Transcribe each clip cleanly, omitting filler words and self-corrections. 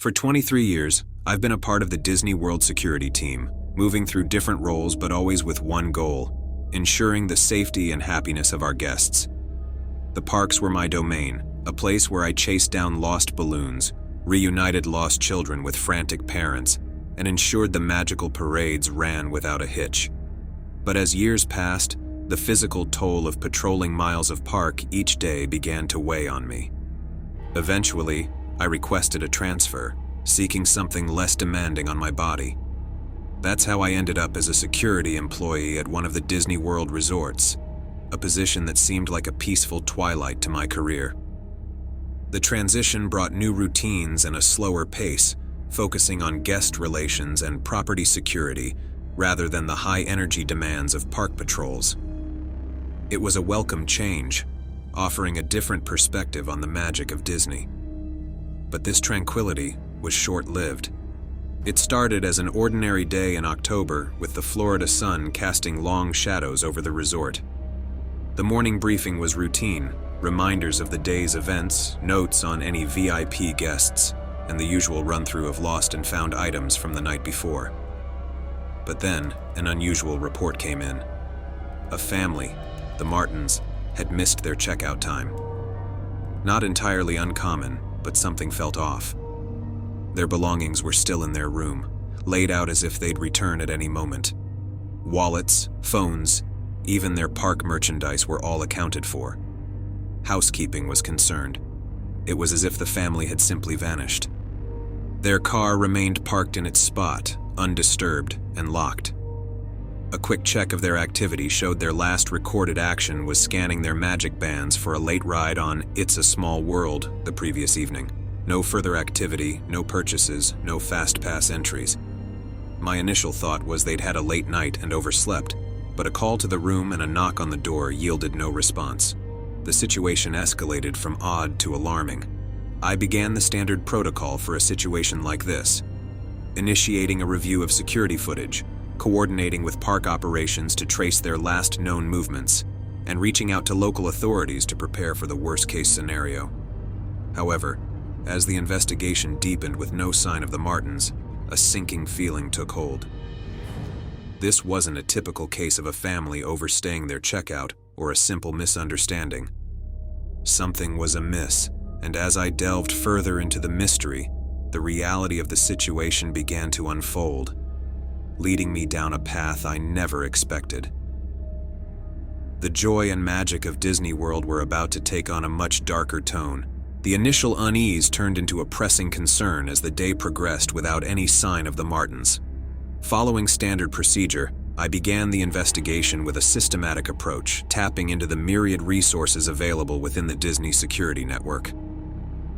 For 23 years, I've been a part of the Disney World security team, moving through different roles but always with one goal: ensuring the safety and happiness of our guests. The parks were my domain, a place where I chased down lost balloons, reunited lost children with frantic parents, and ensured the magical parades ran without a hitch. But as years passed, the physical toll of patrolling miles of park each day began to weigh on me. Eventually, I requested a transfer, seeking something less demanding on my body. That's how I ended up as a security employee at one of the Disney World resorts, a position that seemed like a peaceful twilight to my career. The transition brought new routines and a slower pace, focusing on guest relations and property security rather than the high-energy demands of park patrols. It was a welcome change, offering a different perspective on the magic of Disney. But this tranquility was short-lived. It started as an ordinary day in October, with the Florida sun casting long shadows over the resort. The morning briefing was routine, reminders of the day's events, notes on any VIP guests, and the usual run-through of lost and found items from the night before. But then, an unusual report came in. A family, the Martins, had missed their checkout time. Not entirely uncommon, but something felt off. Their belongings were still in their room, laid out as if they'd return at any moment. Wallets, phones, even their park merchandise were all accounted for. Housekeeping was concerned. It was as if the family had simply vanished. Their car remained parked in its spot, undisturbed and locked. A quick check of their activity showed their last recorded action was scanning their magic bands for a late ride on It's a Small World the previous evening. No further activity, no purchases, no fast pass entries. My initial thought was they'd had a late night and overslept, but a call to the room and a knock on the door yielded no response. The situation escalated from odd to alarming. I began the standard protocol for a situation like this: initiating a review of security footage, coordinating with park operations to trace their last known movements, and reaching out to local authorities to prepare for the worst-case scenario. However, as the investigation deepened with no sign of the Martins, a sinking feeling took hold. This wasn't a typical case of a family overstaying their checkout or a simple misunderstanding. Something was amiss, and as I delved further into the mystery, the reality of the situation began to unfold, leading me down a path I never expected. The joy and magic of Disney World were about to take on a much darker tone. The initial unease turned into a pressing concern as the day progressed without any sign of the Martins. Following standard procedure, I began the investigation with a systematic approach, tapping into the myriad resources available within the Disney security network.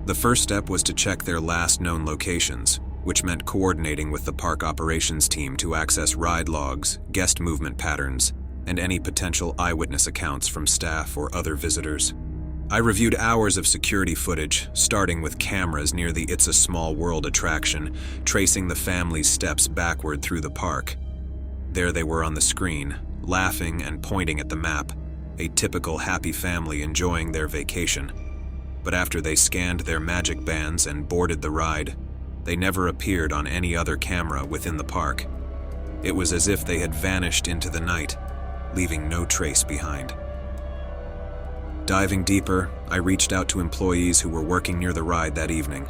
The first step was to check their last known locations, which meant coordinating with the park operations team to access ride logs, guest movement patterns, and any potential eyewitness accounts from staff or other visitors. I reviewed hours of security footage, starting with cameras near the It's a Small World attraction, tracing the family's steps backward through the park. There they were on the screen, laughing and pointing at the map, a typical happy family enjoying their vacation. But after they scanned their magic bands and boarded the ride, they never appeared on any other camera within the park. It was as if they had vanished into the night, leaving no trace behind. Diving deeper, I reached out to employees who were working near the ride that evening.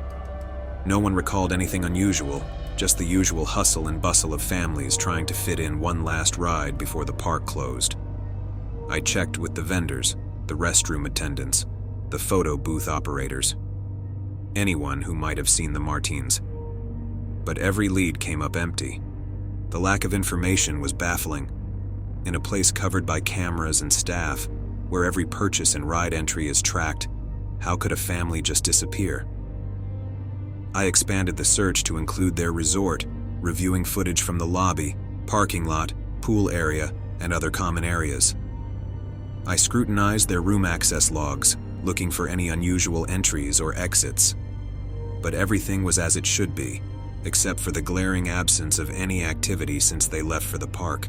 No one recalled anything unusual, just the usual hustle and bustle of families trying to fit in one last ride before the park closed. I checked with the vendors, the restroom attendants, the photo booth operators, anyone who might have seen the Martins. But every lead came up empty. The lack of information was baffling. In a place covered by cameras and staff, where every purchase and ride entry is tracked, how could a family just disappear? I expanded the search to include their resort, reviewing footage from the lobby, parking lot, pool area, and other common areas. I scrutinized their room access logs, looking for any unusual entries or exits. But everything was as it should be, except for the glaring absence of any activity since they left for the park.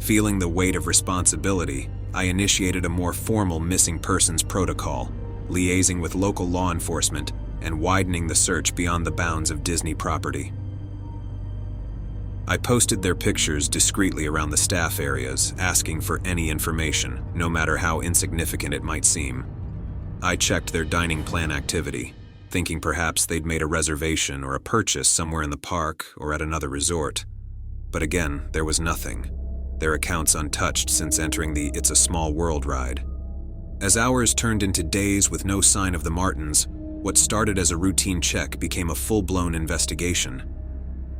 Feeling the weight of responsibility, I initiated a more formal missing persons protocol, liaising with local law enforcement and widening the search beyond the bounds of Disney property. I posted their pictures discreetly around the staff areas, asking for any information, no matter how insignificant it might seem. I checked their dining plan activity, thinking perhaps they'd made a reservation or a purchase somewhere in the park or at another resort. But again, there was nothing. Their accounts untouched since entering the It's a Small World ride. As hours turned into days with no sign of the Martins, what started as a routine check became a full-blown investigation.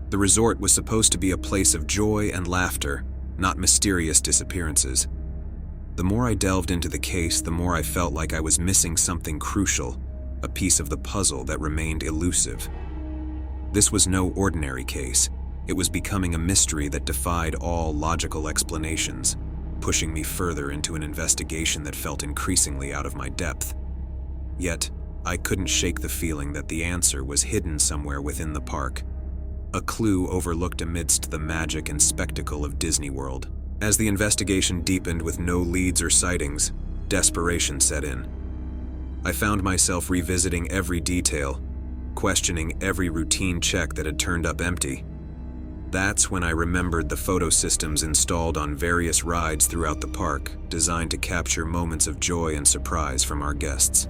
The resort was supposed to be a place of joy and laughter, not mysterious disappearances. The more I delved into the case, the more I felt like I was missing something crucial, a piece of the puzzle that remained elusive. This was no ordinary case. It was becoming a mystery that defied all logical explanations, pushing me further into an investigation that felt increasingly out of my depth. Yet, I couldn't shake the feeling that the answer was hidden somewhere within the park, a clue overlooked amidst the magic and spectacle of Disney World. As the investigation deepened with no leads or sightings, desperation set in. I found myself revisiting every detail, questioning every routine check that had turned up empty. That's when I remembered the photo systems installed on various rides throughout the park, designed to capture moments of joy and surprise from our guests.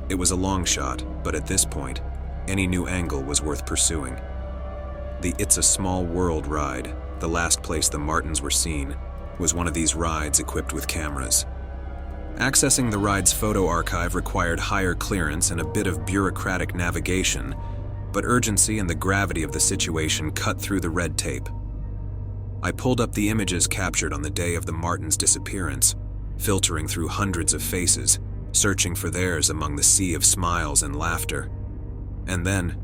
It was a long shot, but at this point, any new angle was worth pursuing. The It's a Small World ride, the last place the Martins were seen, was one of these rides equipped with cameras. Accessing the ride's photo archive required higher clearance and a bit of bureaucratic navigation, but urgency and the gravity of the situation cut through the red tape. I pulled up the images captured on the day of the Martins' disappearance, filtering through hundreds of faces, searching for theirs among the sea of smiles and laughter. And then,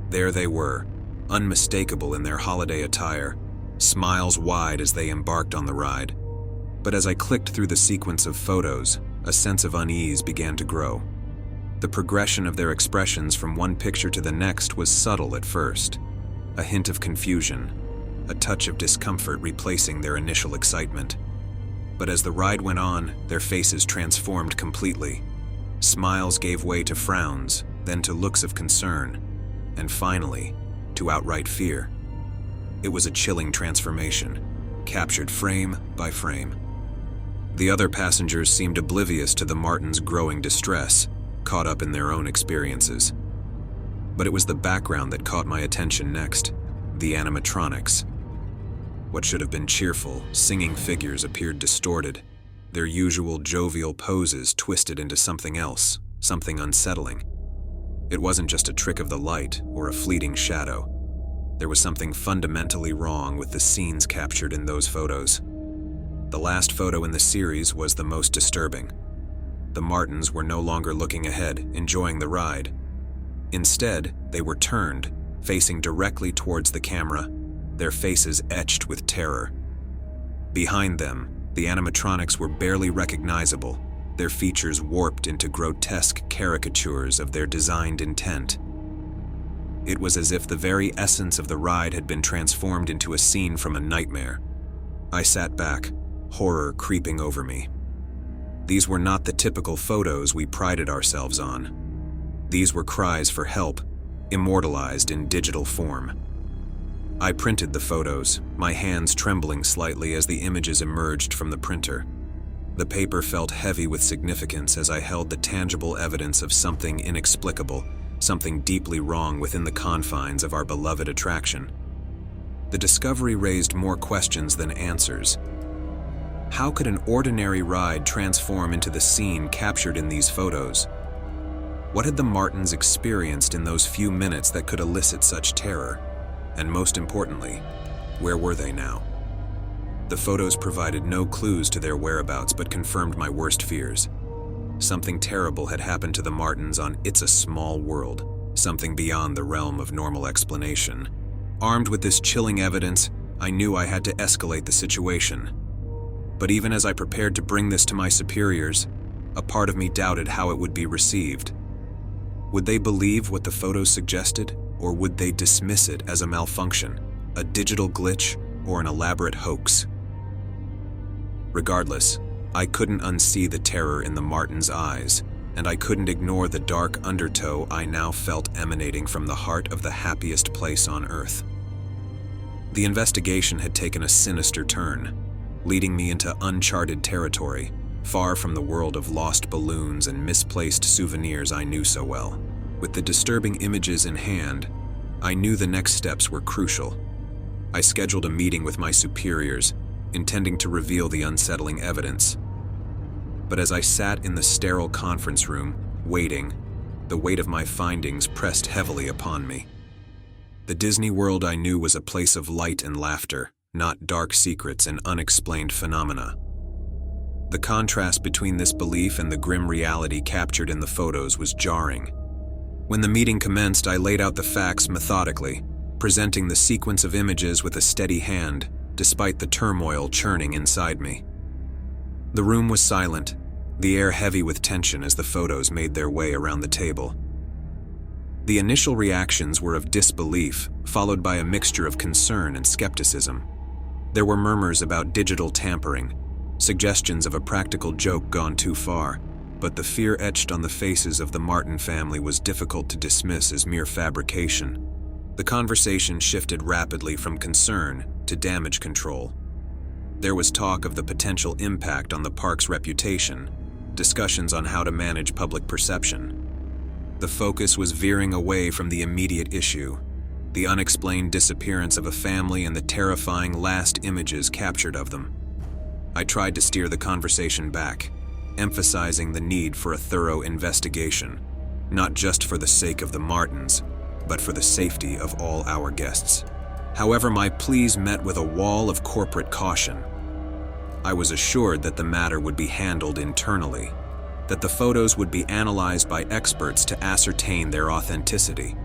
there they were, unmistakable in their holiday attire, smiles wide as they embarked on the ride. But as I clicked through the sequence of photos, a sense of unease began to grow. The progression of their expressions from one picture to the next was subtle at first, a hint of confusion, a touch of discomfort replacing their initial excitement. But as the ride went on, their faces transformed completely. Smiles gave way to frowns, then to looks of concern, and finally, to outright fear. It was a chilling transformation, captured frame by frame. The other passengers seemed oblivious to the Martins' growing distress, caught up in their own experiences. But it was the background that caught my attention next, the animatronics. What should have been cheerful, singing figures appeared distorted, their usual jovial poses twisted into something else, something unsettling. It wasn't just a trick of the light or a fleeting shadow. There was something fundamentally wrong with the scenes captured in those photos. The last photo in the series was the most disturbing. The Martins were no longer looking ahead, enjoying the ride. Instead, they were turned, facing directly towards the camera, their faces etched with terror. Behind them, the animatronics were barely recognizable, their features warped into grotesque caricatures of their designed intent. It was as if the very essence of the ride had been transformed into a scene from a nightmare. I sat back, horror creeping over me. These were not the typical photos we prided ourselves on. These were cries for help, immortalized in digital form. I printed the photos, my hands trembling slightly as the images emerged from the printer. The paper felt heavy with significance as I held the tangible evidence of something inexplicable, something deeply wrong within the confines of our beloved attraction. The discovery raised more questions than answers. How could an ordinary ride transform into the scene captured in these photos? What had the Martins experienced in those few minutes that could elicit such terror? And most importantly, where were they now? The photos provided no clues to their whereabouts but confirmed my worst fears. Something terrible had happened to the Martins on It's a Small World, something beyond the realm of normal explanation. Armed with this chilling evidence, I knew I had to escalate the situation. But even as I prepared to bring this to my superiors, a part of me doubted how it would be received. Would they believe what the photos suggested, or would they dismiss it as a malfunction, a digital glitch, or an elaborate hoax? Regardless, I couldn't unsee the terror in the Martins' eyes, and I couldn't ignore the dark undertow I now felt emanating from the heart of the happiest place on Earth. The investigation had taken a sinister turn, leading me into uncharted territory, far from the world of lost balloons and misplaced souvenirs I knew so well. With the disturbing images in hand, I knew the next steps were crucial. I scheduled a meeting with my superiors, intending to reveal the unsettling evidence. But as I sat in the sterile conference room, waiting, the weight of my findings pressed heavily upon me. The Disney World I knew was a place of light and laughter, not dark secrets and unexplained phenomena. The contrast between this belief and the grim reality captured in the photos was jarring. When the meeting commenced, I laid out the facts methodically, presenting the sequence of images with a steady hand, despite the turmoil churning inside me. The room was silent, the air heavy with tension as the photos made their way around the table. The initial reactions were of disbelief, followed by a mixture of concern and skepticism. There were murmurs about digital tampering, suggestions of a practical joke gone too far, but the fear etched on the faces of the Martin family was difficult to dismiss as mere fabrication. The conversation shifted rapidly from concern to damage control. There was talk of the potential impact on the park's reputation, discussions on how to manage public perception. The focus was veering away from the immediate issue, the unexplained disappearance of a family and the terrifying last images captured of them. I tried to steer the conversation back, emphasizing the need for a thorough investigation, not just for the sake of the Martins, but for the safety of all our guests. However, my pleas met with a wall of corporate caution. I was assured that the matter would be handled internally, that the photos would be analyzed by experts to ascertain their authenticity.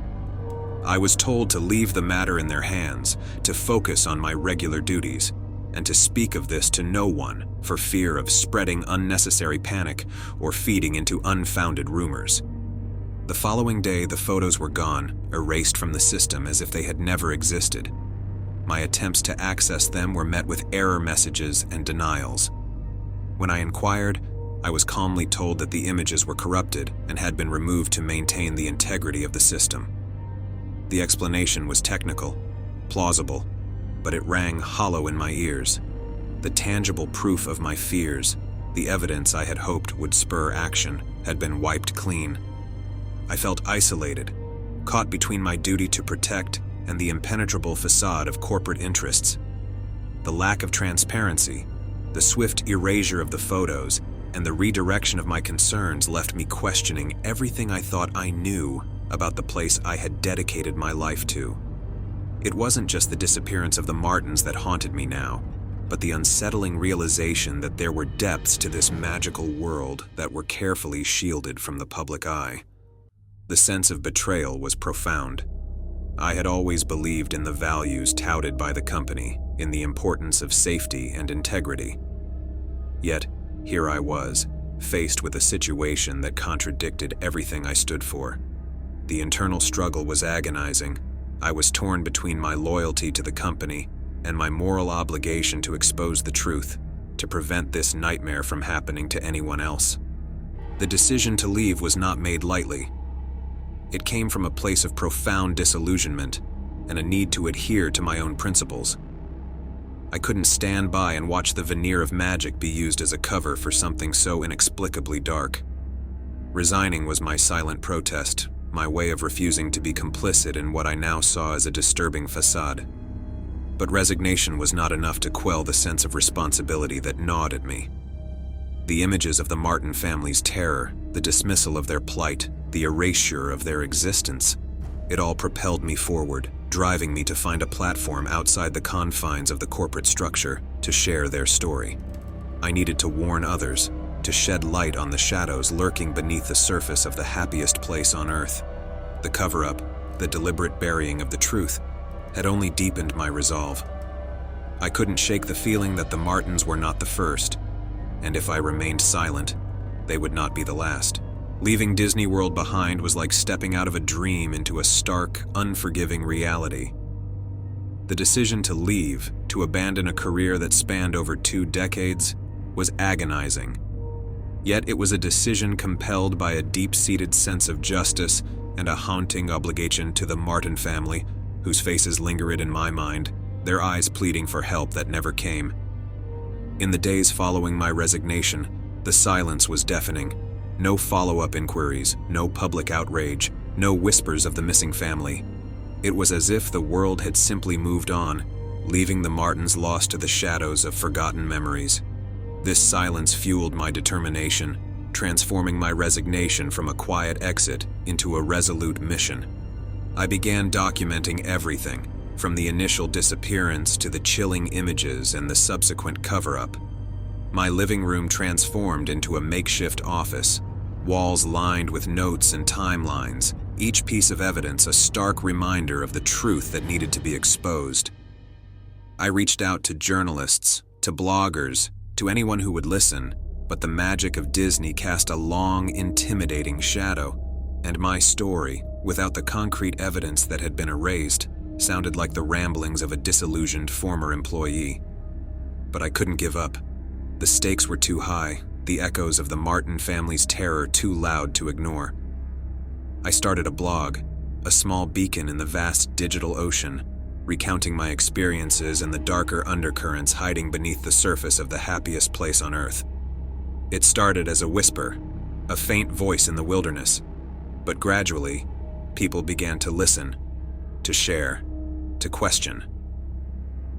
I was told to leave the matter in their hands, to focus on my regular duties, and to speak of this to no one for fear of spreading unnecessary panic or feeding into unfounded rumors. The following day, the photos were gone, erased from the system as if they had never existed. My attempts to access them were met with error messages and denials. When I inquired, I was calmly told that the images were corrupted and had been removed to maintain the integrity of the system. The explanation was technical, plausible, but it rang hollow in my ears. The tangible proof of my fears, the evidence I had hoped would spur action, had been wiped clean. I felt isolated, caught between my duty to protect and the impenetrable facade of corporate interests. The lack of transparency, the swift erasure of the photos, and the redirection of my concerns left me questioning everything I thought I knew about the place I had dedicated my life to. It wasn't just the disappearance of the Martins that haunted me now, but the unsettling realization that there were depths to this magical world that were carefully shielded from the public eye. The sense of betrayal was profound. I had always believed in the values touted by the company, in the importance of safety and integrity. Yet, here I was, faced with a situation that contradicted everything I stood for. The internal struggle was agonizing. I was torn between my loyalty to the company and my moral obligation to expose the truth, to prevent this nightmare from happening to anyone else. The decision to leave was not made lightly. It came from a place of profound disillusionment and a need to adhere to my own principles. I couldn't stand by and watch the veneer of magic be used as a cover for something so inexplicably dark. Resigning was my silent protest, my way of refusing to be complicit in what I now saw as a disturbing facade. But resignation was not enough to quell the sense of responsibility that gnawed at me. The images of the Martin family's terror, the dismissal of their plight, the erasure of their existence, it all propelled me forward, driving me to find a platform outside the confines of the corporate structure to share their story. I needed to warn others, to shed light on the shadows lurking beneath the surface of the happiest place on Earth. The cover-up, the deliberate burying of the truth, had only deepened my resolve. I couldn't shake the feeling that the Martins were not the first, and if I remained silent, they would not be the last. Leaving Disney World behind was like stepping out of a dream into a stark, unforgiving reality. The decision to leave, to abandon a career that spanned over 2 decades, was agonizing. Yet it was a decision compelled by a deep-seated sense of justice and a haunting obligation to the Martin family, whose faces linger in my mind, their eyes pleading for help that never came. In the days following my resignation, the silence was deafening. No follow-up inquiries, no public outrage, no whispers of the missing family. It was as if the world had simply moved on, leaving the Martins lost to the shadows of forgotten memories. This silence fueled my determination, transforming my resignation from a quiet exit into a resolute mission. I began documenting everything, from the initial disappearance to the chilling images and the subsequent cover-up. My living room transformed into a makeshift office, walls lined with notes and timelines, each piece of evidence a stark reminder of the truth that needed to be exposed. I reached out to journalists, to bloggers, to anyone who would listen, but the magic of Disney cast a long, intimidating shadow, and my story, without the concrete evidence that had been erased, sounded like the ramblings of a disillusioned former employee. But I couldn't give up. The stakes were too high, the echoes of the Martin family's terror too loud to ignore. I started a blog, a small beacon in the vast digital ocean, recounting my experiences and the darker undercurrents hiding beneath the surface of the happiest place on Earth. It started as a whisper, a faint voice in the wilderness, but gradually, people began to listen, to share, to question.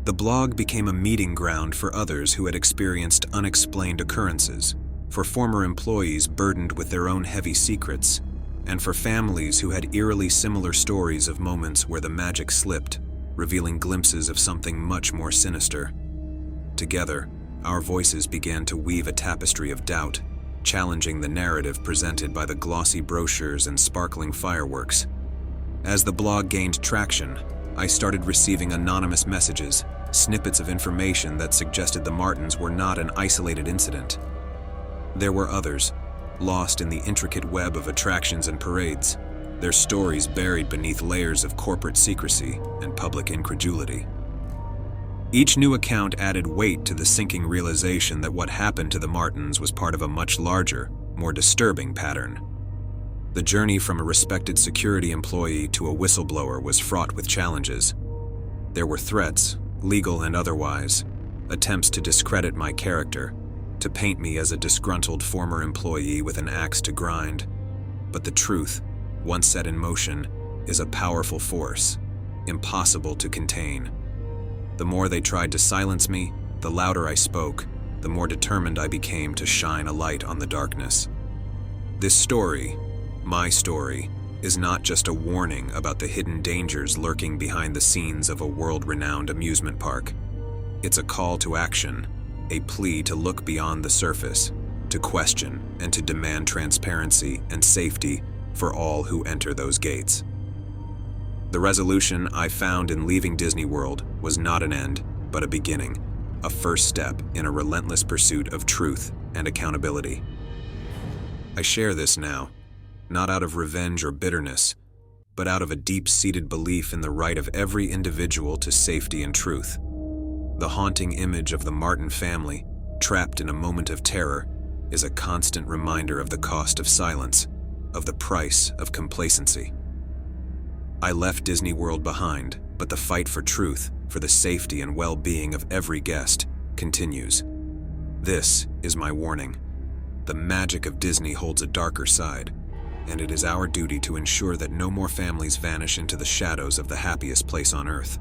The blog became a meeting ground for others who had experienced unexplained occurrences, for former employees burdened with their own heavy secrets, and for families who had eerily similar stories of moments where the magic slipped, revealing glimpses of something much more sinister. Together, our voices began to weave a tapestry of doubt, challenging the narrative presented by the glossy brochures and sparkling fireworks. As the blog gained traction, I started receiving anonymous messages, snippets of information that suggested the Martins were not an isolated incident. There were others, lost in the intricate web of attractions and parades, their stories buried beneath layers of corporate secrecy and public incredulity. Each new account added weight to the sinking realization that what happened to the Martins was part of a much larger, more disturbing pattern. The journey from a respected security employee to a whistleblower was fraught with challenges. There were threats, legal and otherwise, attempts to discredit my character, to paint me as a disgruntled former employee with an axe to grind. But the truth, once set in motion, is a powerful force, impossible to contain. The more they tried to silence me, the louder I spoke, the more determined I became to shine a light on the darkness. This story, my story, is not just a warning about the hidden dangers lurking behind the scenes of a world-renowned amusement park. It's a call to action, a plea to look beyond the surface, to question and to demand transparency and safety for all who enter those gates. The resolution I found in leaving Disney World was not an end, but a beginning, a first step in a relentless pursuit of truth and accountability. I share this now, not out of revenge or bitterness, but out of a deep-seated belief in the right of every individual to safety and truth. The haunting image of the Martin family, trapped in a moment of terror, is a constant reminder of the cost of silence, of the price of complacency. I left Disney World behind, but the fight for truth, for the safety and well-being of every guest, continues. This is my warning. The magic of Disney holds a darker side, and it is our duty to ensure that no more families vanish into the shadows of the happiest place on Earth.